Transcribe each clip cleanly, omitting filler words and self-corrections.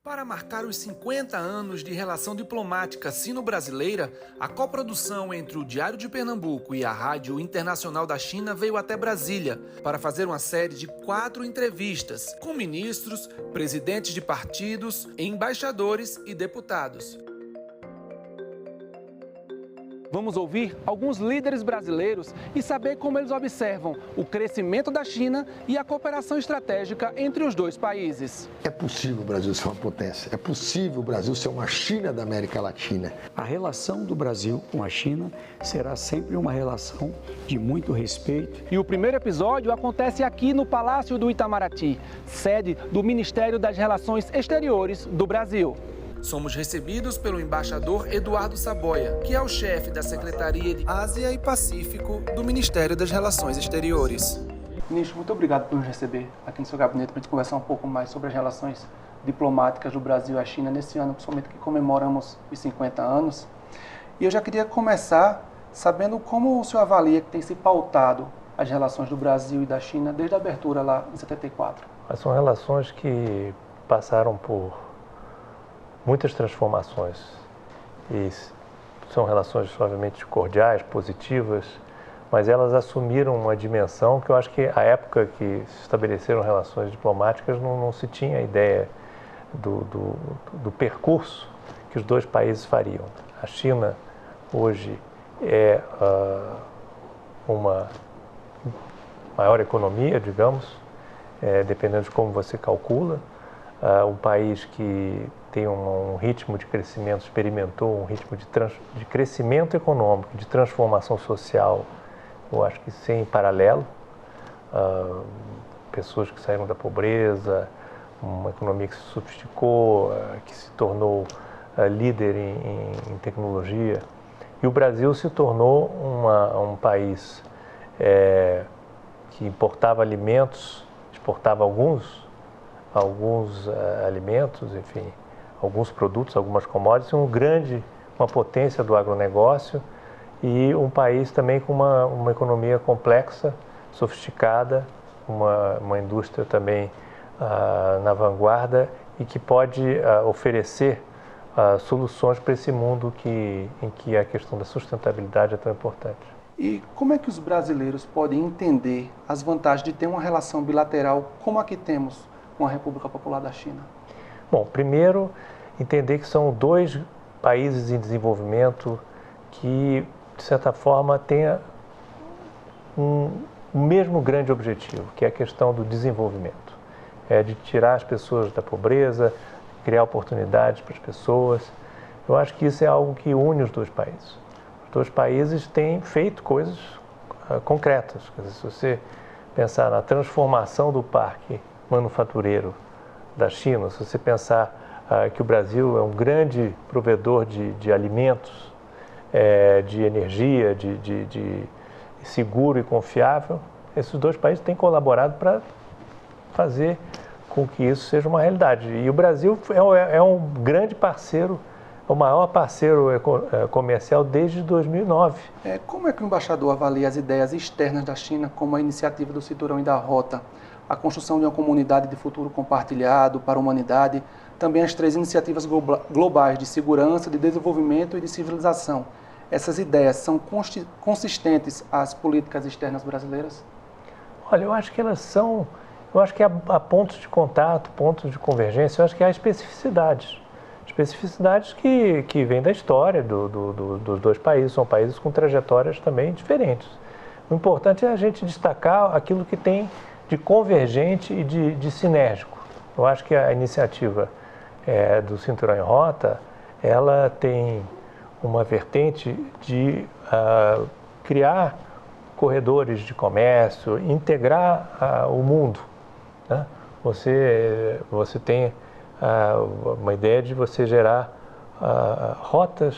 Para marcar os 50 anos de relação diplomática sino-brasileira, a coprodução entre o Diário de Pernambuco e a Rádio Internacional da China veio até Brasília para fazer uma série de 4 entrevistas com ministros, presidentes de partidos, embaixadores e deputados. Vamos ouvir alguns líderes brasileiros e saber como eles observam o crescimento da China e a cooperação estratégica entre os dois países. É possível o Brasil ser uma potência, é possível o Brasil ser uma China da América Latina. A relação do Brasil com a China será sempre uma relação de muito respeito. E o primeiro episódio acontece aqui no Palácio do Itamaraty, sede do Ministério das Relações Exteriores do Brasil. Somos recebidos pelo embaixador Eduardo Saboia, que é o chefe da Secretaria de Ásia e Pacífico do Ministério das Relações Exteriores. Ministro, muito obrigado por nos receber aqui no seu gabinete para a gente conversar um pouco mais sobre as relações diplomáticas do Brasil e a China nesse ano, principalmente que comemoramos os 50 anos. E eu já queria começar sabendo como o senhor avalia que tem se pautado as relações do Brasil e da China desde a abertura lá em 74. São relações que passaram por muitas transformações e são relações obviamente cordiais, positivas, mas elas assumiram uma dimensão que eu acho que a época que se estabeleceram relações diplomáticas não se tinha ideia do percurso que os dois países fariam. A China hoje é uma maior economia, digamos, dependendo de como você calcula, um país que tem um ritmo de crescimento, experimentou um ritmo de crescimento econômico, de transformação social, eu acho que sem paralelo. Pessoas que saíram da pobreza, uma economia que se sofisticou, que se tornou líder em tecnologia. E o Brasil se tornou um país que importava alimentos, exportava alguns alimentos, enfim, alguns produtos, algumas commodities, uma potência do agronegócio e um país também com uma economia complexa, sofisticada, uma indústria também na vanguarda e que pode oferecer soluções para esse mundo em que a questão da sustentabilidade é tão importante. E como é que os brasileiros podem entender as vantagens de ter uma relação bilateral como a que temos com a República Popular da China? Bom, primeiro, entender que são dois países em desenvolvimento que, de certa forma, têm o mesmo grande objetivo, que é a questão do desenvolvimento. De tirar as pessoas da pobreza, criar oportunidades para as pessoas. Eu acho que isso é algo que une os dois países. Os dois países têm feito coisas concretas. Quer dizer, se você pensar na transformação do parque manufatureiro da China, se você pensar que o Brasil é um grande provedor de alimentos, de energia, de seguro e confiável, esses dois países têm colaborado para fazer com que isso seja uma realidade. E o Brasil é um grande parceiro, o maior parceiro comercial desde 2009. Como é que o embaixador avalia as ideias externas da China, como a iniciativa do Cinturão e da Rota, a construção de uma comunidade de futuro compartilhado para a humanidade, também as 3 iniciativas globais de segurança, de desenvolvimento e de civilização? Essas ideias são consistentes às políticas externas brasileiras? Olha, eu acho que elas são, há pontos de contato, pontos de convergência, eu acho que há especificidades que vêm da história dos dois países, são países com trajetórias também diferentes. O importante é a gente destacar aquilo que tem de convergente e de sinérgico. Eu acho que a iniciativa do Cinturão em Rota, ela tem uma vertente de criar corredores de comércio, integrar o mundo, né? Você tem uma ideia de você gerar rotas,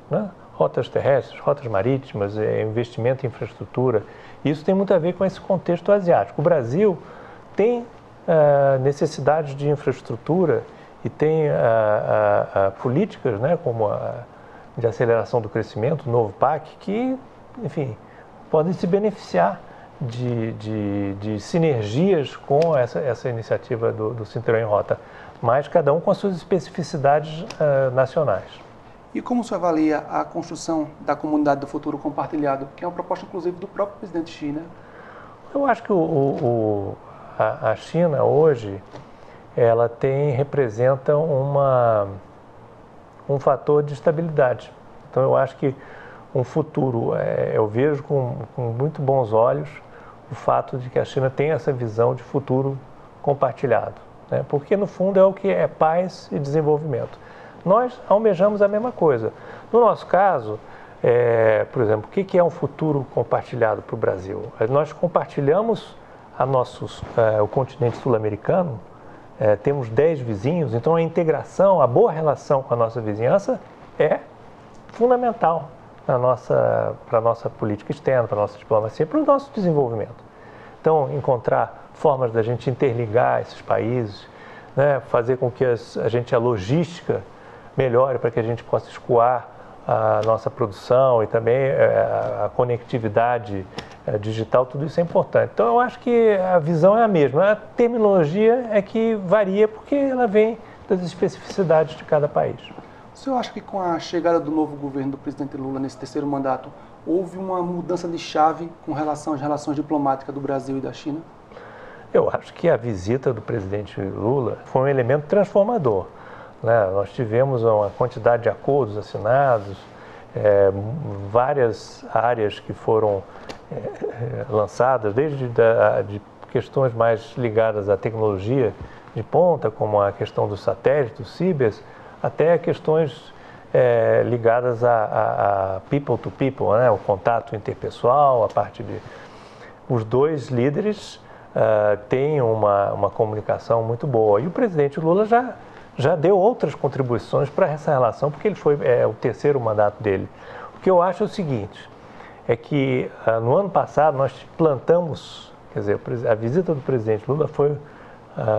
né? Rotas terrestres, rotas marítimas, investimento em infraestrutura. Isso tem muito a ver com esse contexto asiático. O Brasil tem necessidades de infraestrutura e tem políticas, né, como de aceleração do crescimento, o novo PAC, que, enfim, podem se beneficiar de sinergias com essa iniciativa do Cinturão em Rota. mas cada um com as suas especificidades nacionais. E como você avalia a construção da Comunidade do Futuro Compartilhado, que é uma proposta, inclusive, do próprio presidente Xi, né? Eu acho que a China, hoje, ela representa um fator de estabilidade. Então, eu acho que um futuro, eu vejo com muito bons olhos o fato de que a China tem essa visão de futuro compartilhado, né? Porque, no fundo, é o que é paz e desenvolvimento. Nós almejamos a mesma coisa. No nosso caso, por exemplo, o que é um futuro compartilhado para o Brasil? Nós compartilhamos o continente sul-americano, temos 10 vizinhos, então a integração, a boa relação com a nossa vizinhança é fundamental para a nossa política externa, para a nossa diplomacia, para o nosso desenvolvimento. Então, encontrar formas da gente interligar esses países, né, fazer com que a logística melhore para que a gente possa escoar a nossa produção e também a conectividade digital, tudo isso é importante. Então, eu acho que a visão é a mesma. A terminologia é que varia porque ela vem das especificidades de cada país. O senhor acha que com a chegada do novo governo do presidente Lula nesse terceiro mandato, houve uma mudança de chave com relação às relações diplomáticas do Brasil e da China? Eu acho que a visita do presidente Lula foi um elemento transformador, né? Nós tivemos uma quantidade de acordos assinados, várias áreas que foram lançadas, desde de questões mais ligadas à tecnologia de ponta, como a questão dos satélites, dos cibers, até questões ligadas a people to people, né? O contato interpessoal, a parte de... Os dois líderes têm uma comunicação muito boa. E o presidente Lula já deu outras contribuições para essa relação, porque ele foi o terceiro mandato dele. O que eu acho é o seguinte, é que no ano passado nós plantamos, quer dizer, a visita do presidente Lula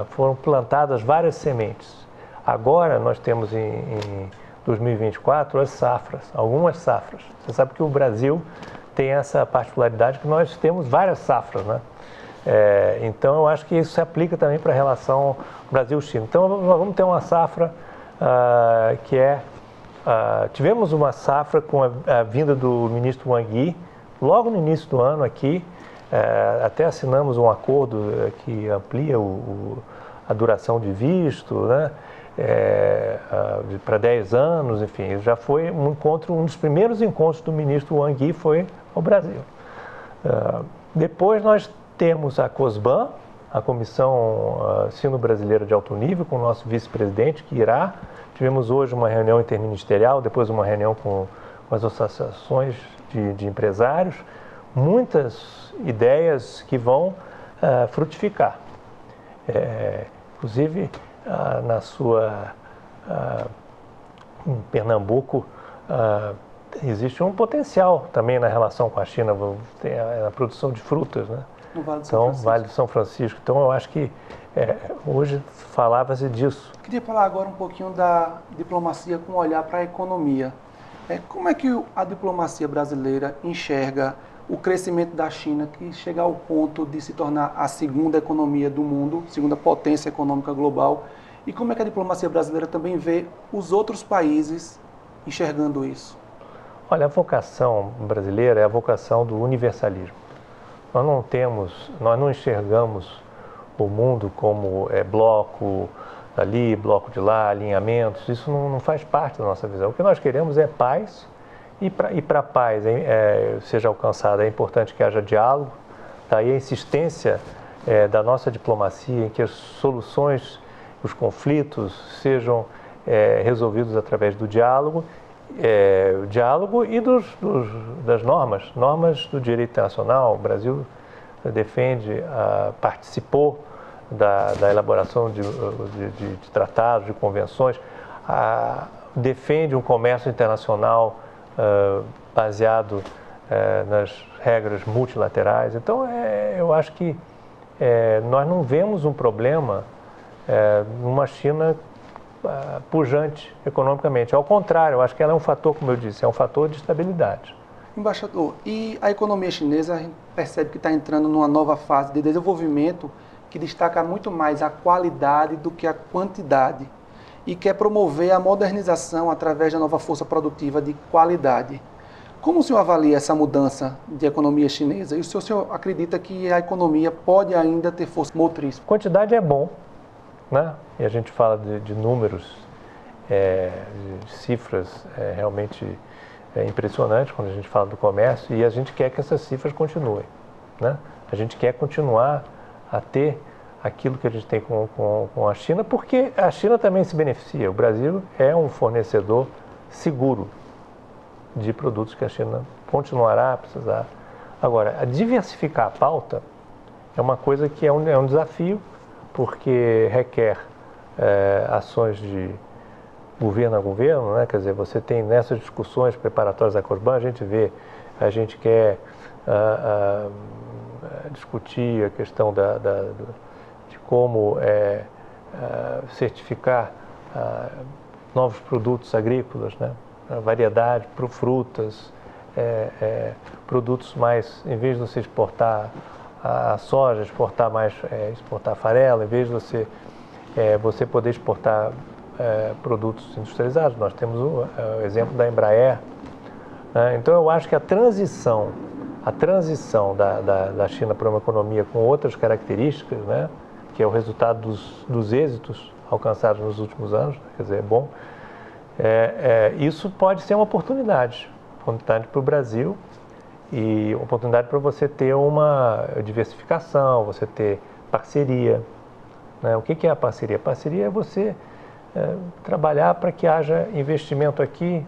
foram plantadas várias sementes. Agora nós temos em 2024 as safras, algumas safras. Você sabe que o Brasil tem essa particularidade que nós temos várias safras, né? Então eu acho que isso se aplica também para a relação Brasil-China. Então nós vamos ter uma safra tivemos uma safra com a vinda do ministro Wang Yi, logo no início do ano aqui, até assinamos um acordo que amplia a duração de visto, né? Para 10 anos, enfim, já foi um dos primeiros encontros do ministro Wang Yi foi ao Brasil. Depois nós temos a COSBAN, a Comissão Sino-Brasileira de Alto Nível, com o nosso vice-presidente, que irá. Tivemos hoje uma reunião interministerial, depois uma reunião com as associações de empresários, muitas ideias que vão frutificar. Inclusive, em Pernambuco, existe um potencial também na relação com a China, tem a produção de frutas, né? No Vale do São Francisco. Vale do São Francisco. Então, eu acho que hoje falava-se disso. Queria falar agora um pouquinho da diplomacia com olhar para a economia. Como é que a diplomacia brasileira enxerga o crescimento da China, que chega ao ponto de se tornar a segunda economia do mundo, segunda potência econômica global, e como é que a diplomacia brasileira também vê os outros países enxergando isso? Olha, a vocação brasileira é a vocação do universalismo. Nós não enxergamos o mundo como bloco ali, bloco de lá, alinhamentos, isso não faz parte da nossa visão. O que nós queremos é paz, e para a paz seja alcançada é importante que haja diálogo, daí a insistência da nossa diplomacia em que as soluções, os conflitos sejam resolvidos através do diálogo, e das normas do direito internacional. O Brasil participou da elaboração de tratados, de convenções, defende um comércio internacional baseado nas regras multilaterais. Então, eu acho que nós não vemos um problema numa China pujante economicamente. Ao contrário, eu acho que ela é um fator, como eu disse, é um fator de estabilidade. Embaixador, e a economia chinesa, a gente percebe que está entrando numa nova fase de desenvolvimento, que destaca muito mais a qualidade do que a quantidade e quer promover a modernização através da nova força produtiva de qualidade. Como o senhor avalia essa mudança de economia chinesa? E o senhor acredita que a economia pode ainda ter força motriz? Quantidade é bom, né? E a gente fala de números, de cifras realmente impressionantes quando a gente fala do comércio, e a gente quer que essas cifras continuem, né? A gente quer continuar a ter aquilo que a gente tem com a China, porque a China também se beneficia. O Brasil é um fornecedor seguro de produtos que a China continuará a precisar. Agora, a diversificar a pauta é uma coisa que é um desafio, porque requer ações de governo a governo, né? Quer dizer, você tem nessas discussões preparatórias da COSBAN, a gente quer discutir a questão de como certificar novos produtos agrícolas, né? Variedade, frutas, produtos mais, em vez de você exportar a soja, exportar farelo, em vez de você poder exportar produtos industrializados. Nós temos o exemplo da Embraer, né? Então eu acho que a transição da China para uma economia com outras características, né, que é o resultado dos êxitos alcançados nos últimos anos, quer dizer, é bom, isso pode ser uma oportunidade para o Brasil e uma oportunidade para você ter uma diversificação, você ter parceria, né? O que é a parceria? A parceria é você trabalhar para que haja investimento aqui,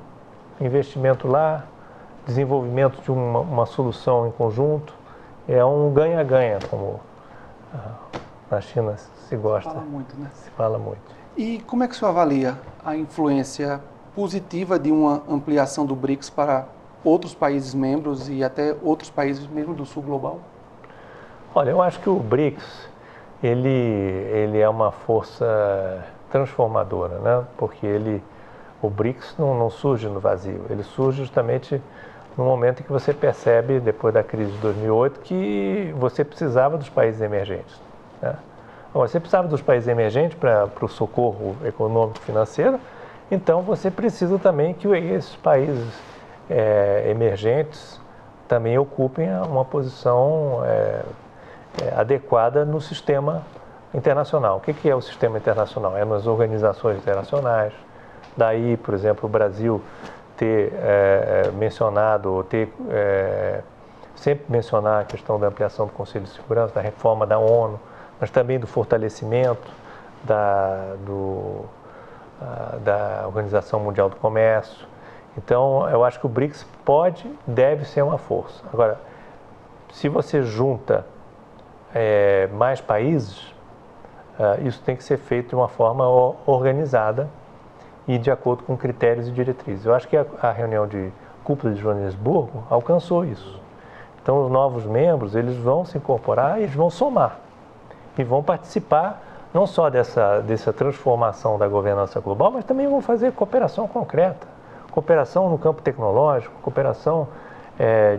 investimento lá, desenvolvimento de uma solução em conjunto. É um ganha-ganha, como na China se gosta. Fala muito, né? Se fala muito. E como é que o senhor avalia a influência positiva de uma ampliação do BRICS para outros países membros e até outros países mesmo do sul global? Olha, eu acho que o BRICS, ele é uma força transformadora, né? Porque o BRICS não surge no vazio, ele surge justamente no momento em que você percebe, depois da crise de 2008, que você precisava dos países emergentes, né? Você precisava dos países emergentes para o socorro econômico e financeiro, então você precisa também que esses países emergentes também ocupem uma posição adequada no sistema internacional. O que é o sistema internacional? É nas organizações internacionais. Daí, por exemplo, o Brasil ter mencionado, sempre mencionar a questão da ampliação do Conselho de Segurança, da reforma da ONU, mas também do fortalecimento da Organização Mundial do Comércio. Então, eu acho que o BRICS deve ser uma força. Agora, se você junta mais países, isso tem que ser feito de uma forma organizada e de acordo com critérios e diretrizes. Eu acho que a reunião de cúpula de Joanesburgo alcançou isso. Então, os novos membros, eles vão se incorporar e eles vão somar. E vão participar não só dessa transformação da governança global, mas também vão fazer cooperação concreta. Cooperação no campo tecnológico, cooperação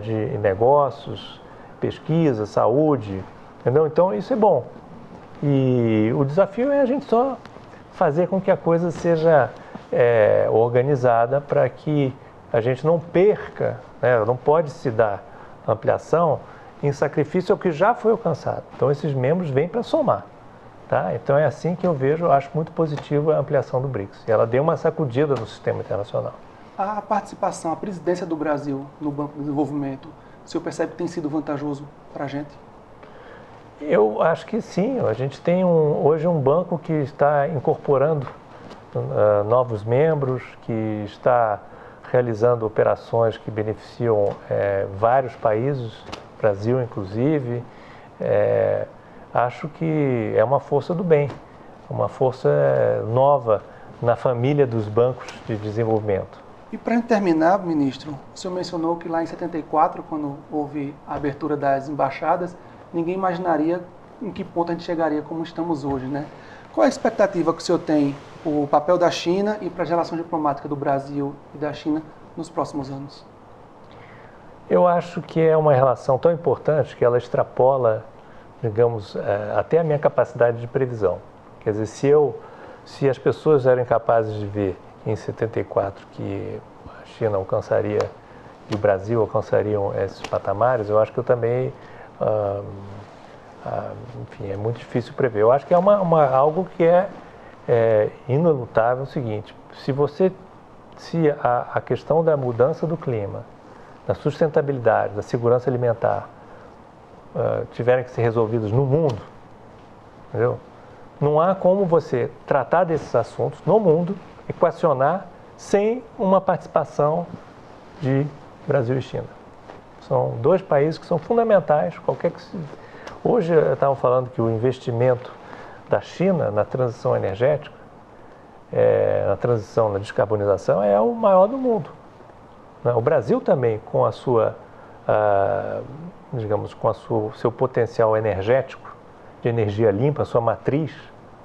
de negócios, pesquisa, saúde, entendeu? Então, isso é bom. E o desafio é a gente só fazer com que a coisa seja organizada para que a gente não perca, né? Não pode se dar ampliação em sacrifício ao que já foi alcançado. Então, esses membros vêm para somar, tá? Então, é assim que eu vejo, eu acho muito positiva a ampliação do BRICS. E ela deu uma sacudida no sistema internacional. A participação, a presidência do Brasil no Banco de Desenvolvimento, o senhor percebe que tem sido vantajoso para a gente? Eu acho que sim. A gente tem hoje um banco que está incorporando novos membros, que está realizando operações que beneficiam vários países, Brasil inclusive. Acho que é uma força do bem, uma força nova na família dos bancos de desenvolvimento. E para terminar, ministro, o senhor mencionou que lá em 74, quando houve a abertura das embaixadas, ninguém imaginaria em que ponto a gente chegaria como estamos hoje, né? Qual é a expectativa que o senhor tem para o papel da China e para as relações diplomáticas do Brasil e da China nos próximos anos? Eu acho que é uma relação tão importante que ela extrapola digamos, até a minha capacidade de previsão. Quer dizer, se as pessoas eram capazes de ver em 74 que a China alcançaria e o Brasil alcançariam esses patamares, eu acho que eu também, enfim, é muito difícil prever. Eu acho que é algo que é inelutável o seguinte: se a questão da mudança do clima, da sustentabilidade, da segurança alimentar tiverem que ser resolvidos no mundo, entendeu? Não há como você tratar desses assuntos no mundo, equacionar, sem uma participação de Brasil e China. São dois países que são fundamentais. Hoje estavam falando que o investimento da China na transição energética, na descarbonização, é o maior do mundo. O Brasil também, com a sua, digamos, com seu potencial energético, de energia limpa, a sua matriz,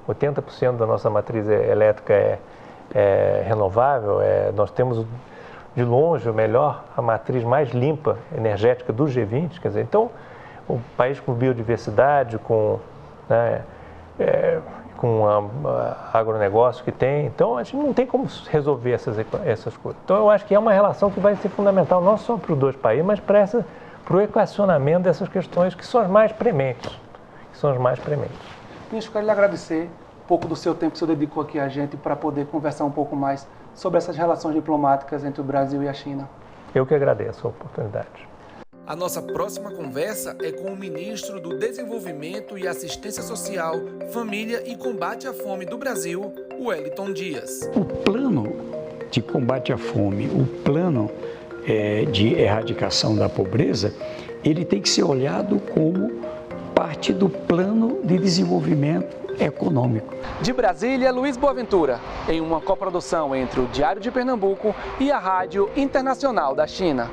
80% da nossa matriz elétrica é renovável, nós temos de longe a matriz mais limpa energética do G20, quer dizer, então, um país com biodiversidade, com agronegócio que tem, então a gente não tem como resolver essas coisas. Então eu acho que é uma relação que vai ser fundamental não só para os dois países, mas para o equacionamento dessas questões que são as mais prementes. Ministro, quero lhe agradecer um pouco do seu tempo que o senhor dedicou aqui a gente para poder conversar um pouco mais sobre essas relações diplomáticas entre o Brasil e a China. Eu que agradeço a oportunidade. A nossa próxima conversa é com o ministro do Desenvolvimento e Assistência Social, Família e Combate à Fome do Brasil, Wellington Dias. O plano de combate à fome, o plano de erradicação da pobreza, ele tem que ser olhado como parte do plano de desenvolvimento econômico. De Brasília, Luiz Boaventura, em uma coprodução entre o Diário de Pernambuco e a Rádio Internacional da China.